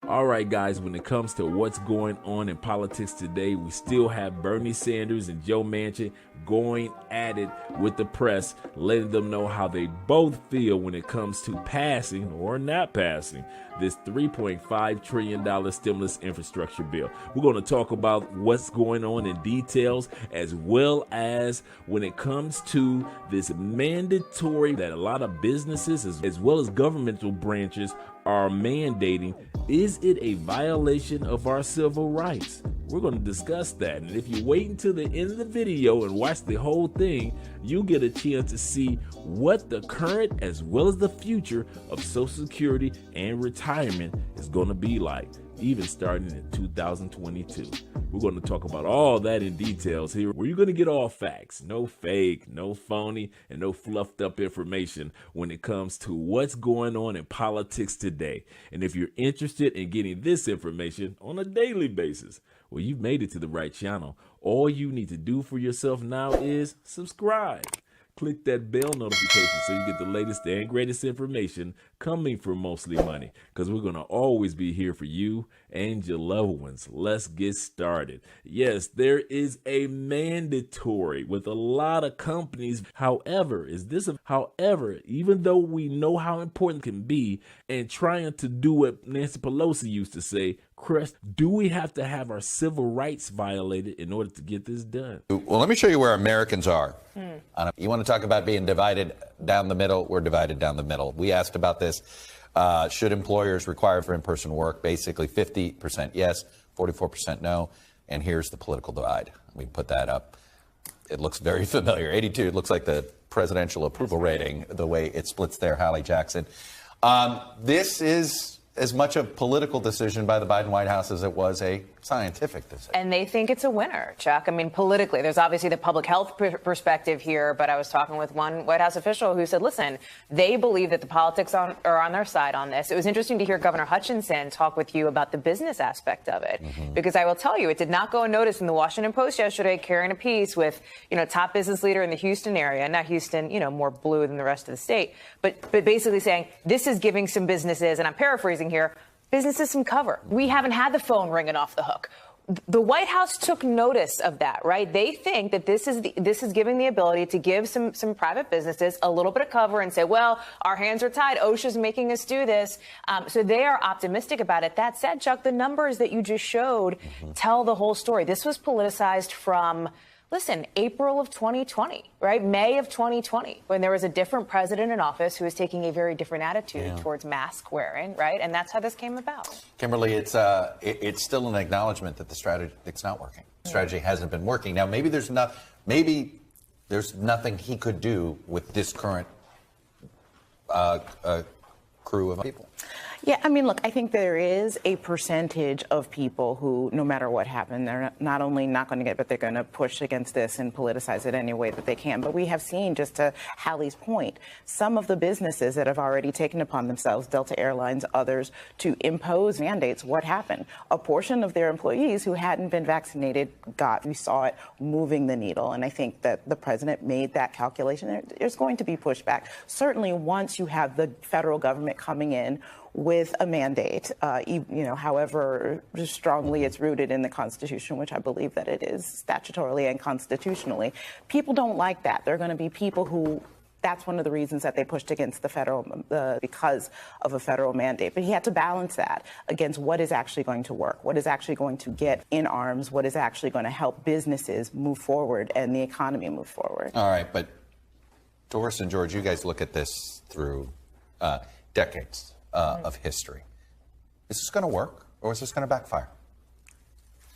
All right, guys, when it comes to what's going on in politics today, we still have Bernie Sanders and Joe Manchin going at it with the press, letting them know how they both feel when it comes to passing or not passing this $3.5 trillion stimulus infrastructure bill. We're going to talk about what's going on in details, as well as when it comes to this mandatory that a lot of businesses as well as governmental branches are mandating. Is it a violation of our civil rights? We're going to discuss that. And if you wait until the end of the video and watch the whole thing, you get a chance to see what the current as well as the future of Social Security and retirement is going to be like, even starting in 2022. We're going to talk about all that in details here, where you're going to get all facts, no fake, no phony, and no fluffed up information when it comes to what's going on in politics today. And if you're interested in getting this information on a daily basis, well, you've made it to the right channel. All you need to do for yourself now is subscribe. Click that bell notification so you get the latest and greatest information coming from Mostly Money, because we're going to always be here for you and your loved ones. Let's get started. Yes, there is a mandatory with a lot of companies. However, even though we know how important it can be and trying to do what Nancy Pelosi used to say, Chris, do we have to have our civil rights violated in order to get this done? Well, let me show you where Americans are. You want to talk about being divided down the middle? We're divided down the middle. We asked about this. Should employers require for in-person work? Basically 50% yes, 44% no. And here's the political divide. We put that up. It looks very familiar. 82, it looks like the presidential approval rating, the way it splits there, Hallie Jackson. This is as much a political decision by the Biden White House as it was a scientific decision. And they think it's a winner, Chuck. I mean, politically, there's obviously the public health perspective here, but I was talking with one White House official who said, listen, they believe that the politics are on their side on this. It was interesting to hear Governor Hutchinson talk with you about the business aspect of it, because I will tell you, it did not go unnoticed in the Washington Post yesterday, carrying a piece with, top business leader in the Houston area, not Houston, more blue than the rest of the state, but basically saying this is giving some businesses, and I'm paraphrasing here, businesses some cover. We haven't had the phone ringing off the hook. The White House took notice of that, right? They think that this is giving the ability to give some private businesses a little bit of cover and say, well, our hands are tied. OSHA's making us do this. So they are optimistic about it. That said, Chuck, the numbers that you just showed tell the whole story. This was politicized from, listen, April of 2020, right? May of 2020, when there was a different president in office who was taking a very different attitude towards mask wearing, right? And that's how this came about. Kimberly, it's still an acknowledgement that the strategy it's not working. The strategy hasn't been working. Now, maybe there's nothing he could do with this current crew of people. Yeah, I mean, look, I think there is a percentage of people who, no matter what happened, they're not only not going to get, but they're going to push against this and politicize it any way that they can. But we have seen, just to Hallie's point, some of the businesses that have already taken upon themselves, Delta Airlines, others, to impose mandates. What happened? A portion of their employees who hadn't been vaccinated we saw it moving the needle. And I think that the president made that calculation. There's going to be pushback. Certainly, once you have the federal government coming in with a mandate, however strongly it's rooted in the Constitution, which I believe that it is statutorily and constitutionally, people don't like that. There are going to be people who, that's one of the reasons that they pushed against because of a federal mandate. But he had to balance that against what is actually going to work, what is actually going to get in arms, what is actually going to help businesses move forward and the economy move forward. All right, but Doris and George, you guys look at this through decades of history. Is this going to work, or is this going to backfire?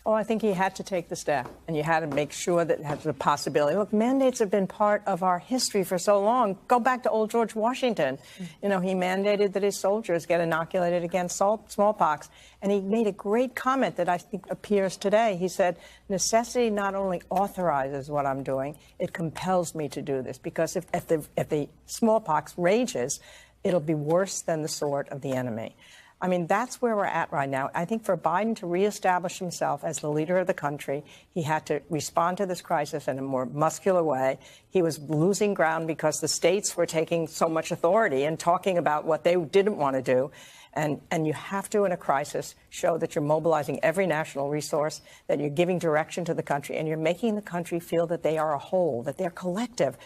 Oh, I think he had to take the step, and you had to make sure that it had the possibility. Look, mandates have been part of our history for so long. Go back to old George Washington. He mandated that his soldiers get inoculated against smallpox, and he made a great comment that I think appears today. He said, necessity not only authorizes what I'm doing, it compels me to do this, because if the smallpox rages, it'll be worse than the sword of the enemy. I mean, that's where we're at right now. I think for Biden to reestablish himself as the leader of the country, he had to respond to this crisis in a more muscular way. He was losing ground because the states were taking so much authority and talking about what they didn't want to do. And you have to, in a crisis, show that you're mobilizing every national resource, that you're giving direction to the country, and you're making the country feel that they are a whole, that they're collective.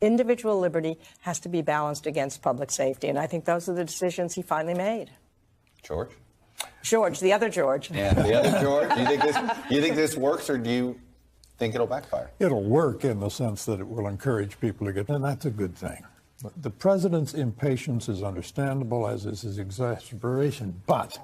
Individual liberty has to be balanced against public safety. And I think those are the decisions he finally made. George? George, the other George. Yeah, the other George. Do you think this works, or do you think it'll backfire? It'll work in the sense that it will encourage people to get, and that's a good thing. But the president's impatience is understandable, as is his exasperation, but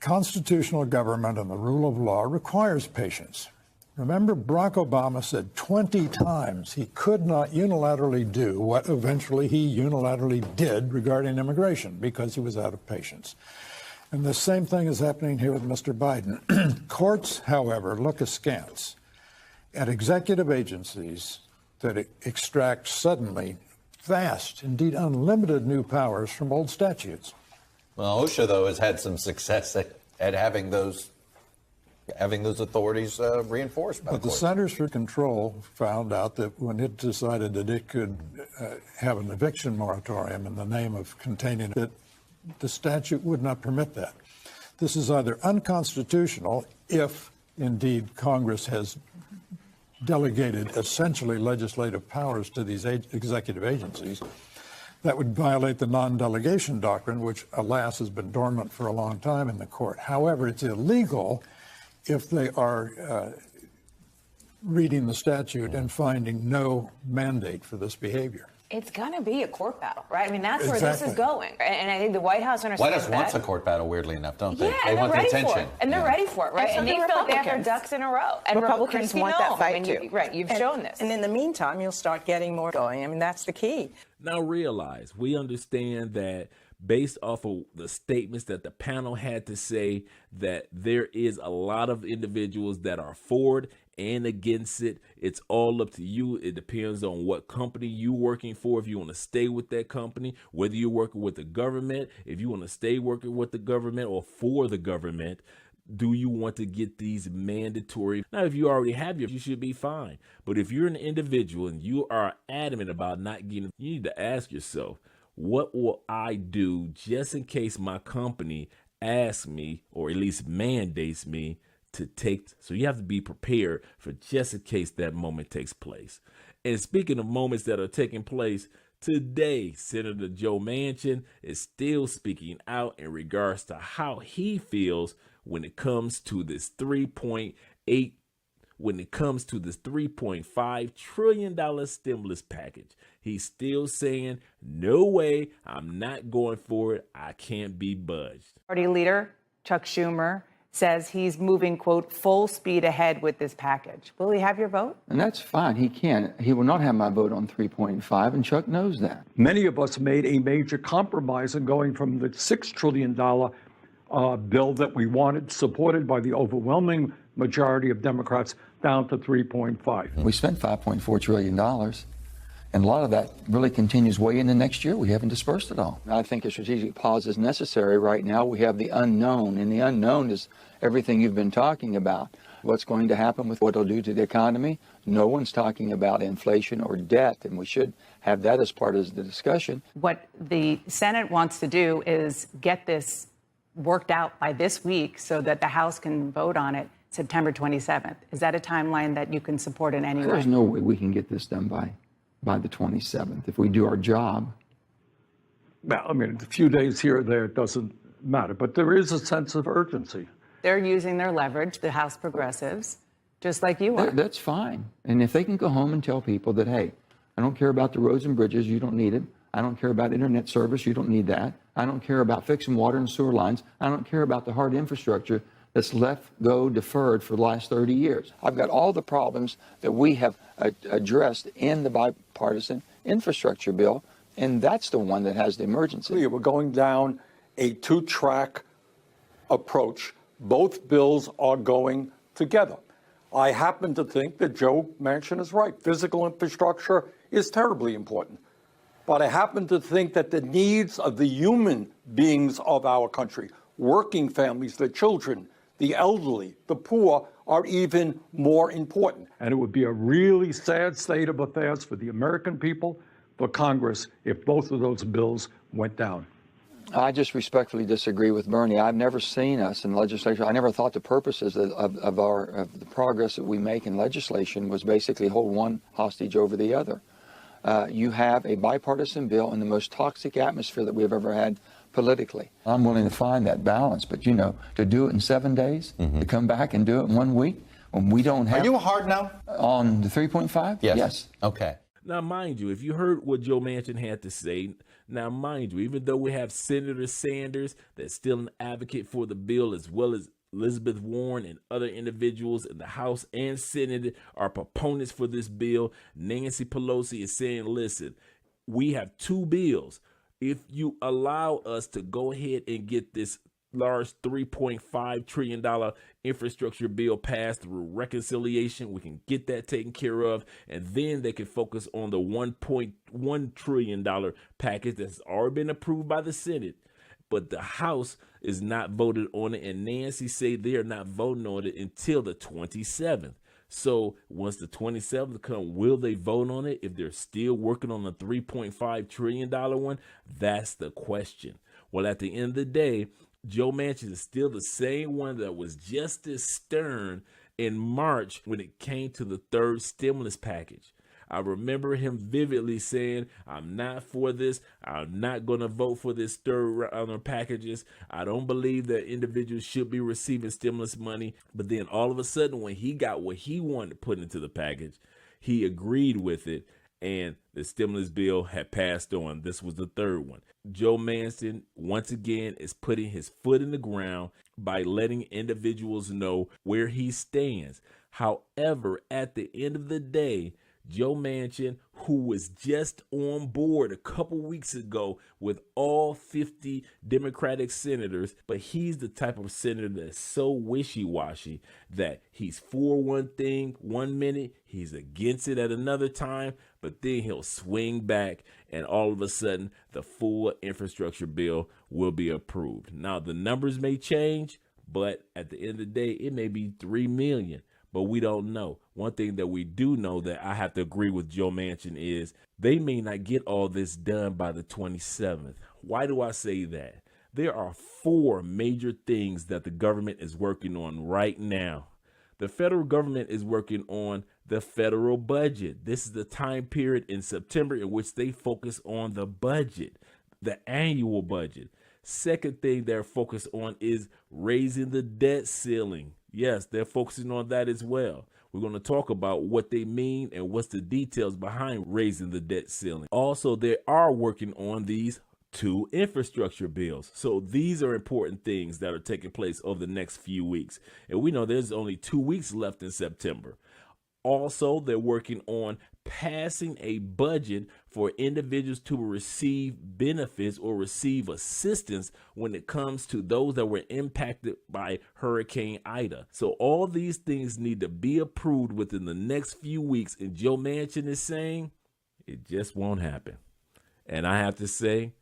constitutional government and the rule of law requires patience. Remember, Barack Obama said 20 times he could not unilaterally do what eventually he unilaterally did regarding immigration because he was out of patience. And the same thing is happening here with Mr. Biden. Courts, however, look askance at executive agencies that extract suddenly vast, indeed unlimited new powers from old statutes. Well, OSHA, though, has had some success at having those authorities reinforced by But the the courts. Centers for Control found out that when it decided that it could have an eviction moratorium in the name of containing it, the statute would not permit that. This is either unconstitutional if, indeed, Congress has delegated essentially legislative powers to these executive agencies. That would violate the non-delegation doctrine, which, alas, has been dormant for a long time in the court. However, it's illegal if they are reading the statute and finding no mandate for this behavior. It's going to be a court battle, right? I mean, that's where this Exactly. is going. And I think the White House understands White House that. wants a court battle, weirdly enough, don't they? Yeah, They and want they're the ready attention. for it. And they're ready for it, right? And so they do feel like they have their Republicans. ducks in a row. And Republicans Kristi want that Noem, fight, I mean, too. Right, you've shown this. And in the meantime, you'll start getting more going. I mean, that's the key. Now realize, we understand that based off of the statements that the panel had to say, that there is a lot of individuals that are for it and against it. It's all up to you. It depends on what company you're working for. If you want to stay with that company, whether you're working with the government, if you want to stay working with the government or for the government, do you want to get these mandatory? Now, if you already have you should be fine. But if you're an individual and you are adamant about not getting, you need to ask yourself, what will I do just in case my company asks me, or at least mandates me to take? So you have to be prepared for just in case that moment takes place. And speaking of moments that are taking place, today, Senator Joe Manchin is still speaking out in regards to how he feels when it comes to this $3.5 trillion stimulus package. He's still saying, no way, I'm not going for it. I can't be budged. Party leader Chuck Schumer says he's moving, quote, full speed ahead with this package. Will he have your vote? And that's fine. He can. He will not have my vote on 3.5, and Chuck knows that. Many of us made a major compromise in going from the $6 trillion bill that we wanted, supported by the overwhelming majority of Democrats, down to 3.5. We spent $5.4 trillion, and a lot of that really continues way into next year. We haven't dispersed it all. I think a strategic pause is necessary right now. We have the unknown, and the unknown is everything you've been talking about. What's going to happen with what it'll do to the economy? No one's talking about inflation or debt, and we should have that as part of the discussion. What the Senate wants to do is get this worked out by this week so that the House can vote on it September 27th. Is that a timeline that you can support in any way? There's no way we can get this done by the 27th if we do our job. Well, I mean, a few days here or there, it doesn't matter, but there is a sense of urgency. They're using their leverage, the House progressives, just like you are. That's fine. And if they can go home and tell people that, hey, I don't care about the roads and bridges, you don't need it. I don't care about internet service, you don't need that. I don't care about fixing water and sewer lines. I don't care about the hard infrastructure that's deferred for the last 30 years. I've got all the problems that we have addressed in the bipartisan infrastructure bill, and that's the one that has the emergency. We're going down a two-track approach. Both bills are going together. I happen to think that Joe Manchin is right. Physical infrastructure is terribly important. But I happen to think that the needs of the human beings of our country, working families, the children, the elderly, the poor, are even more important. And it would be a really sad state of affairs for the American people, for Congress, if both of those bills went down. I just respectfully disagree with Bernie. I've never seen us in legislation. I never thought the purposes of the progress that we make in legislation was basically hold one hostage over the other. You have a bipartisan bill in the most toxic atmosphere that we've ever had politically. I'm willing to find that balance, but to do it in 7 days, to come back and do it in 1 week when we don't have. Are you hard now on the 3.5? Yes. Okay. Now, mind you, if you heard what Joe Manchin had to say, now, mind you, even though we have Senator Sanders that's still an advocate for the bill, as well as Elizabeth Warren and other individuals in the House and Senate are proponents for this bill, Nancy Pelosi is saying, listen, we have two bills. If you allow us to go ahead and get this large $3.5 trillion infrastructure bill passed through reconciliation, we can get that taken care of, and then they can focus on the $1.1 trillion package that's already been approved by the Senate. But the House is not voted on it, and Nancy say they're not voting on it until the 27th. So once the 27th comes, will they vote on it if they're still working on the $3.5 trillion one? That's the question. Well, at the end of the day, Joe Manchin is still the same one that was just as stern in March when it came to the third stimulus package. I remember him vividly saying, I'm not for this. I'm not going to vote for this third round of packages. I don't believe that individuals should be receiving stimulus money. But then all of a sudden, when he got what he wanted to put into the package, he agreed with it. And the stimulus bill had passed on. This was the third one. Joe Manchin, once again, is putting his foot in the ground by letting individuals know where he stands. However, at the end of the day, Joe Manchin, who was just on board a couple weeks ago with all 50 Democratic senators, but he's the type of senator that's so wishy-washy that he's for one thing 1 minute, he's against it at another time, but then he'll swing back and all of a sudden the full infrastructure bill will be approved. Now, the numbers may change, but at the end of the day, it may be 3 million. But we don't know. One thing that we do know that I have to agree with Joe Manchin is they may not get all this done by the 27th. Why do I say that? There are 4 major things that the government is working on right now. The federal government is working on the federal budget. This is the time period in September in which they focus on the budget, the annual budget. Second thing they're focused on is raising the debt ceiling. Yes, they're focusing on that as well. We're going to talk about what they mean and what's the details behind raising the debt ceiling. Also, they are working on these 2 infrastructure bills. So these are important things that are taking place over the next few weeks. And we know there's only 2 weeks left in September. Also, they're working on passing a budget for individuals to receive benefits or receive assistance when it comes to those that were impacted by Hurricane Ida. So all these things need to be approved within the next few weeks. And Joe Manchin is saying it just won't happen. And I have to say,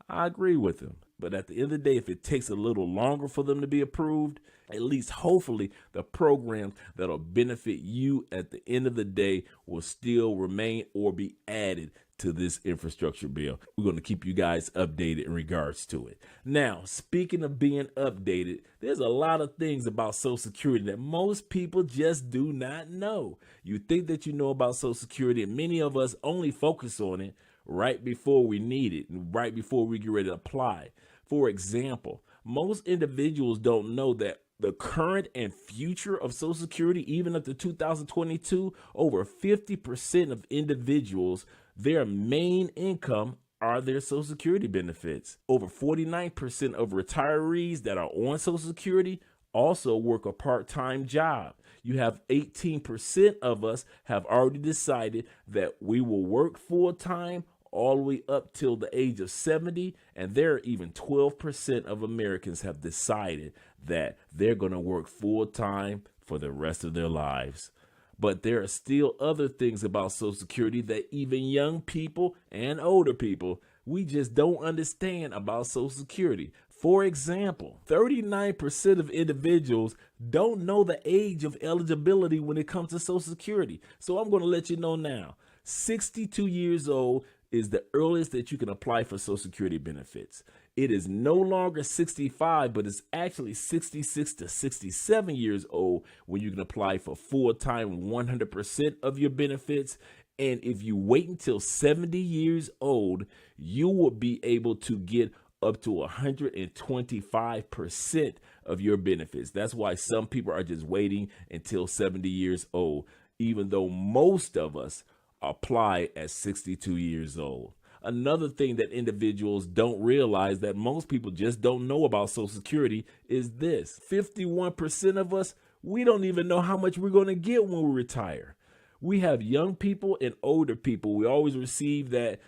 I agree with him. But at the end of the day, if it takes a little longer for them to be approved, at least hopefully the programs that'll benefit you at the end of the day will still remain or be added to this infrastructure bill. We're going to keep you guys updated in regards to it. Now, speaking of being updated, there's a lot of things about Social Security that most people just do not know. You think that you know about Social Security, and many of us only focus on it right before we need it and right before we get ready to apply. For example, most individuals don't know that the current and future of Social Security, even up to 2022, over 50% of individuals, their main income are their Social Security benefits. Over 49% of retirees that are on Social Security also work a part-time job. You have 18% of us have already decided that we will work full-time all the way up till the age of 70, and there are even 12% of Americans have decided that they're going to work full-time for the rest of their lives. But there are still other things about Social Security that even young people and older people, we just don't understand about Social Security. For example, 39% of individuals don't know the age of eligibility when it comes to Social Security. So I'm going to let you know now, 62 years old is the earliest that you can apply for Social Security benefits. it is no longer 65, but it's actually 66 to 67 years old when you can apply for full-time 100% of your benefits. And if you wait until 70 years old, you will be able to get up to 125% of your benefits. That's why some people are just waiting until 70 years old, even though most of us apply at 62 years old. Another thing that individuals don't realize that most people just don't know about Social Security is this. 51% of us, we don't even know how much we're going to get when we retire. We have young people and older people. We always receive that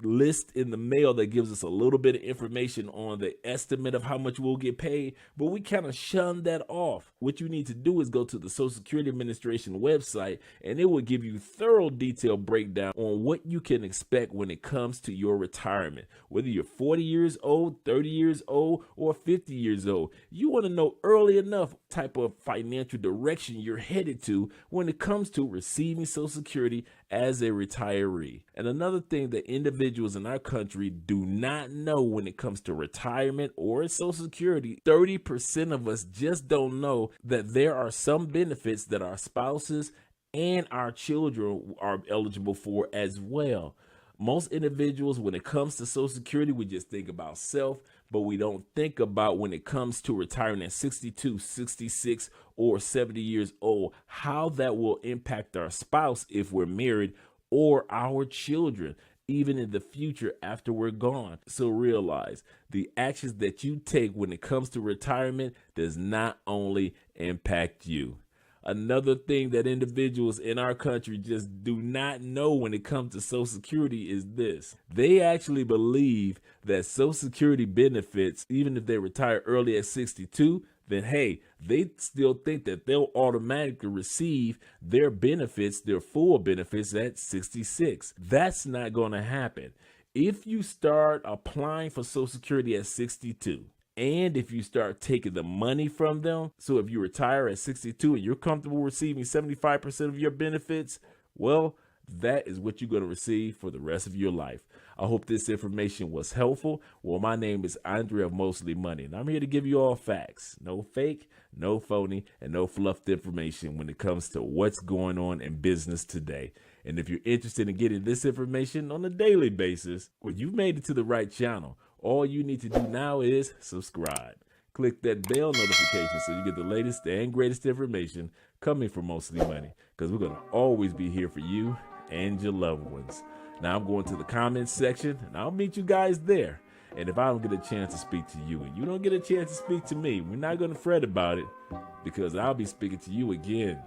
list in the mail that gives us a little bit of information on the estimate of how much we'll get paid, but we kind of shun that off. What you need to do is go to the Social Security Administration website, and it will give you thorough detailed breakdown on what you can expect when it comes to your retirement. Whether you're 40 years old, 30 years old, or 50 years old, you want to know early enough type of financial direction you're headed to when it comes to receiving Social Security as a retiree. And another thing that individuals in our country do not know when it comes to retirement or Social Security, 30% of us just don't know that there are some benefits that our spouses and our children are eligible for as well. Most individuals, when it comes to Social Security, we just think about self, but we don't think about when it comes to retiring at 62, 66, or 70 years old, how that will impact our spouse if we're married or our children, even in the future after we're gone. So realize the actions that you take when it comes to retirement does not only impact you. Another thing that individuals in our country just do not know when it comes to Social Security is this. They actually believe that Social Security benefits, even if they retire early at 62, then hey, they still think that they'll automatically receive their benefits, their full benefits at 66. That's not going to happen. If you start applying for Social Security at 62, and if you start taking the money from them, so if you retire at 62 and you're comfortable receiving 75% of your benefits, well, that is what you're going to receive for the rest of your life. I hope this information was helpful. Well, my name is Andre of Mostly Money, and I'm here to give you all facts. No fake, no phony, and no fluffed information when it comes to what's going on in business today. And if you're interested in getting this information on a daily basis, well, you've made it to the right channel. All you need to do now is subscribe. Click that bell notification so you get the latest and greatest information coming from Mostly Money, because we're going to always be here for you and your loved ones. Now I'm going to the comments section, and I'll meet you guys there. And if I don't get a chance to speak to you and you don't get a chance to speak to me, we're not going to fret about it, because I'll be speaking to you again